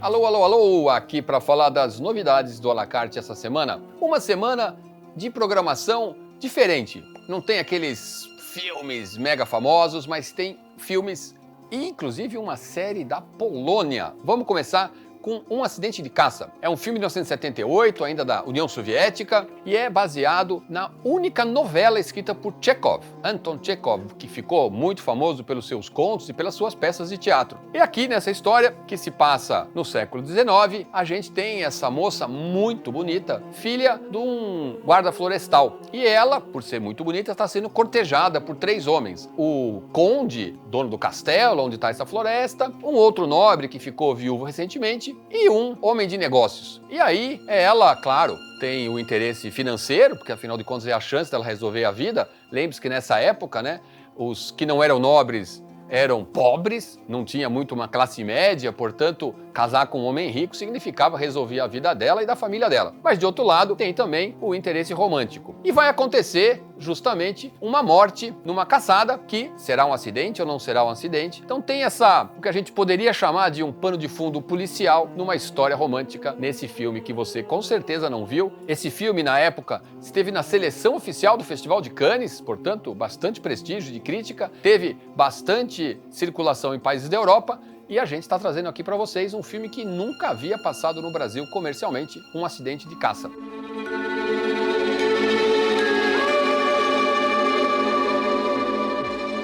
Alô, alô, alô, aqui para falar das novidades do à la carte essa semana. Uma semana de programação diferente. Não tem aqueles filmes mega famosos, mas tem filmes e inclusive uma série da Polônia. Vamos começar com Um Acidente de Caça. É um filme de 1978, ainda da União Soviética, e é baseado na única novela escrita por Chekhov, Anton Chekhov, que ficou muito famoso pelos seus contos e pelas suas peças de teatro. E aqui nessa história, que se passa no século XIX, a gente tem essa moça muito bonita, filha de um guarda florestal. E ela, por ser muito bonita, está sendo cortejada por 3 homens. O conde, dono do castelo onde está essa floresta, um outro nobre que ficou viúvo recentemente, e um homem de negócios. E aí, ela, claro, tem o interesse financeiro, porque afinal de contas é a chance dela resolver a vida. Lembre-se que nessa época, né, os que não eram nobres eram pobres, não tinha muito uma classe média, portanto, casar com um homem rico significava resolver a vida dela e da família dela. Mas de outro lado, tem também o interesse romântico. E vai acontecer justamente uma morte numa caçada, que será um acidente ou não será um acidente. Então tem o que a gente poderia chamar de um pano de fundo policial numa história romântica nesse filme que você com certeza não viu. Esse filme, na época, esteve na seleção oficial do Festival de Cannes, portanto, bastante prestígio de crítica, teve bastante circulação em países da Europa, e a gente está trazendo aqui para vocês um filme que nunca havia passado no Brasil comercialmente, Um Acidente de Caça.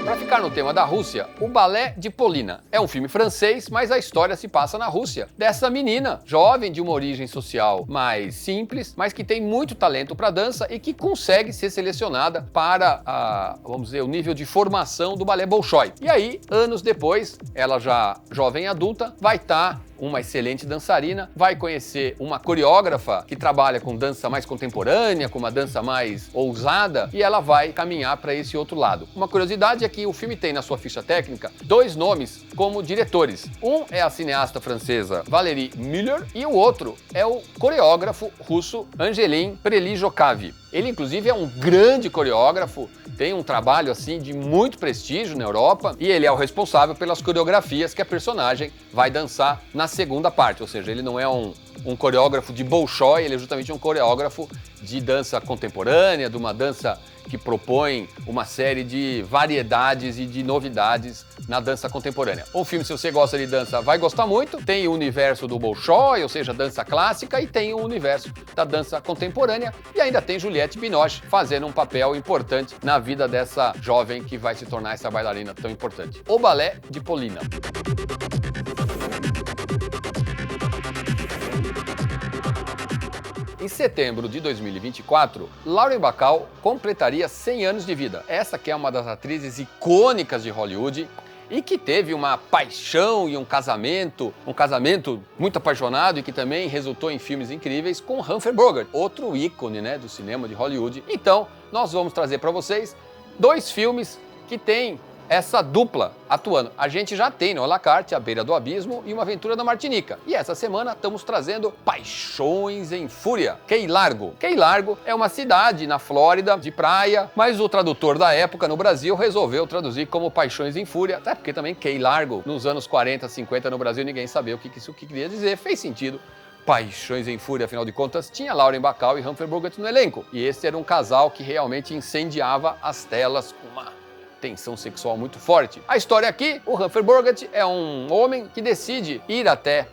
Para ficar no tema da Rússia, O Balé de Polina. É um filme francês, mas a história se passa na Rússia. Dessa menina, jovem de uma origem social mais simples, mas que tem muito talento para dança e que consegue ser selecionada para, vamos dizer, o nível de formação do balé Bolshoi. E aí, anos depois, ela já jovem adulta, vai estar uma excelente dançarina, vai conhecer uma coreógrafa que trabalha com dança mais contemporânea, com uma dança mais ousada, e ela vai caminhar para esse outro lado. Uma curiosidade é que o filme tem na sua ficha técnica 2 nomes como diretores. Um é a cineasta francesa Valérie Müller e o outro é o coreógrafo russo Angelin Prelijokavi. Ele, inclusive, é um grande coreógrafo, tem um trabalho assim de muito prestígio na Europa, e ele é o responsável pelas coreografias que a personagem vai dançar na segunda parte, ou seja, ele não é um coreógrafo de Bolshoi, ele é justamente um coreógrafo de dança contemporânea, de uma dança que propõe uma série de variedades e de novidades na dança contemporânea. O filme, se você gosta de dança, vai gostar muito. Tem o universo do Bolshoi, ou seja, dança clássica, e tem o universo da dança contemporânea, e ainda tem Juliette Binoche fazendo um papel importante na vida dessa jovem que vai se tornar essa bailarina tão importante. O Balé de Polina. Em setembro de 2024, Lauren Bacall completaria 100 anos de vida. Essa que é uma das atrizes icônicas de Hollywood e que teve uma paixão e um casamento muito apaixonado e que também resultou em filmes incríveis com Humphrey Bogart, outro ícone, né, do cinema de Hollywood. Então, nós vamos trazer para vocês 2 filmes que têm essa dupla atuando. A gente já tem no à la carte A Beira do Abismo e Uma Aventura na Martinica. E essa semana estamos trazendo Paixões em Fúria, Key Largo. Key Largo é uma cidade na Flórida, de praia, mas o tradutor da época no Brasil resolveu traduzir como Paixões em Fúria, até porque também Key Largo, nos anos 40, 50 no Brasil, ninguém sabia o que isso queria dizer, fez sentido. Paixões em Fúria, afinal de contas, tinha Lauren Bacall e Humphrey Bogart no elenco. E esse era um casal que realmente incendiava as telas com uma tensão sexual muito forte. A história aqui, o Humphrey Bogart é um homem que decide ir até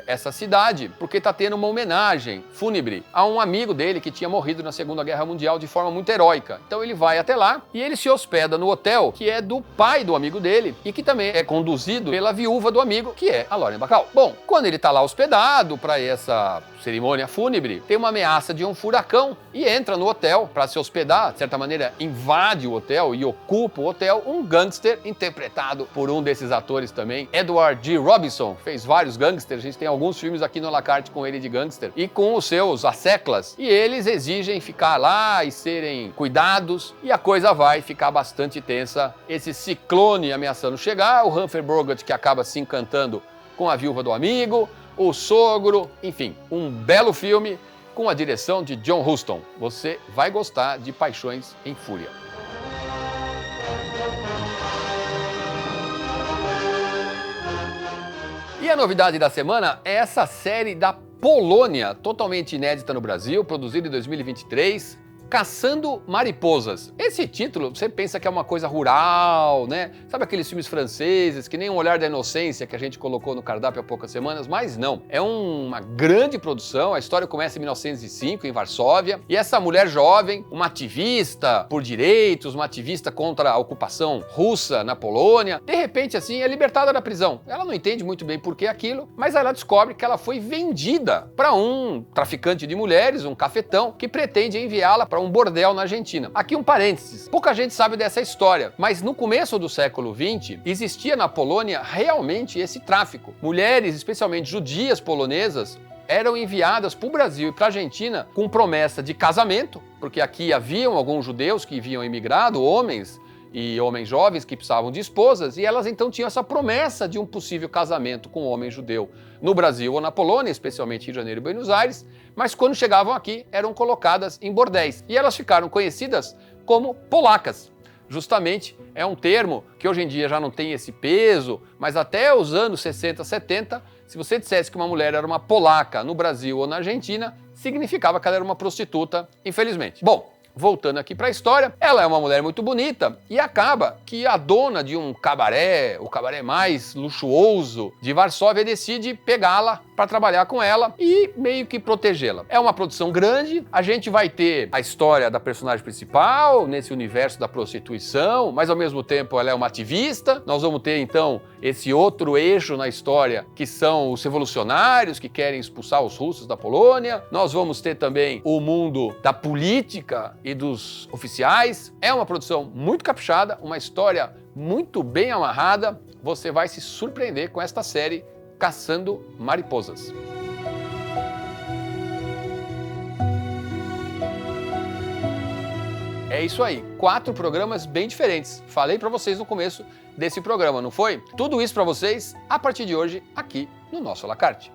essa cidade porque está tendo uma homenagem fúnebre a um amigo dele que tinha morrido na Segunda Guerra Mundial de forma muito heróica. Então ele vai até lá e ele se hospeda no hotel que é do pai do amigo dele e que também é conduzido pela viúva do amigo, que é a Lauren Bacall. Bom, quando ele está lá hospedado para essa cerimônia fúnebre, tem uma ameaça de um furacão e entra no hotel para se hospedar, de certa maneira invade o hotel e ocupa o hotel um gangster interpretado por um desses atores também, Edward G. Robinson, fez vários gangsters, a gente tem alguns filmes aqui no à la carte com ele de gangster, e com os seus asseclas, e eles exigem ficar lá e serem cuidados, e a coisa vai ficar bastante tensa, esse ciclone ameaçando chegar, o Humphrey Bogart que acaba se encantando com a viúva do amigo, o sogro, enfim, um belo filme com a direção de John Huston. Você vai gostar de Paixões em Fúria. E a novidade da semana é essa série da Polônia, totalmente inédita no Brasil, produzida em 2023, Caçando Mariposas. Esse título, você pensa que é uma coisa rural, né? Sabe aqueles filmes franceses, que nem Um Olhar da Inocência que a gente colocou no cardápio há poucas semanas? Mas não, é uma grande produção. A história começa em 1905, em Varsóvia, e essa mulher jovem, uma ativista por direitos, uma ativista contra a ocupação russa na Polônia, de repente, assim, é libertada da prisão. Ela não entende muito bem por que aquilo, mas ela descobre que ela foi vendida para um traficante de mulheres, um cafetão, que pretende enviá-la para um bordel na Argentina. Aqui um parênteses, pouca gente sabe dessa história, mas no começo do século XX, existia na Polônia realmente esse tráfico. Mulheres, especialmente judias polonesas, eram enviadas para o Brasil e para a Argentina com promessa de casamento, porque aqui haviam alguns judeus que haviam imigrado, homens e homens jovens que precisavam de esposas, e elas então tinham essa promessa de um possível casamento com um homem judeu no Brasil ou na Polônia, especialmente Rio de Janeiro e Buenos Aires, mas quando chegavam aqui eram colocadas em bordéis e elas ficaram conhecidas como polacas. Justamente é um termo que hoje em dia já não tem esse peso, mas até os anos 60, 70, se você dissesse que uma mulher era uma polaca no Brasil ou na Argentina, significava que ela era uma prostituta, infelizmente. Bom, voltando aqui para a história, ela é uma mulher muito bonita e acaba que a dona de um cabaré, o cabaré mais luxuoso de Varsóvia, decide pegá-la para trabalhar com ela e meio que protegê-la. É uma produção grande, a gente vai ter a história da personagem principal nesse universo da prostituição, mas ao mesmo tempo ela é uma ativista. Nós vamos ter então esse outro eixo na história que são os revolucionários que querem expulsar os russos da Polônia. Nós vamos ter também o mundo da política e dos oficiais. É uma produção muito caprichada, uma história muito bem amarrada. Você vai se surpreender com esta série Caçando Mariposas. É isso aí, 4 programas bem diferentes. Falei para vocês no começo desse programa, não foi? Tudo isso para vocês a partir de hoje aqui no nosso à la carte.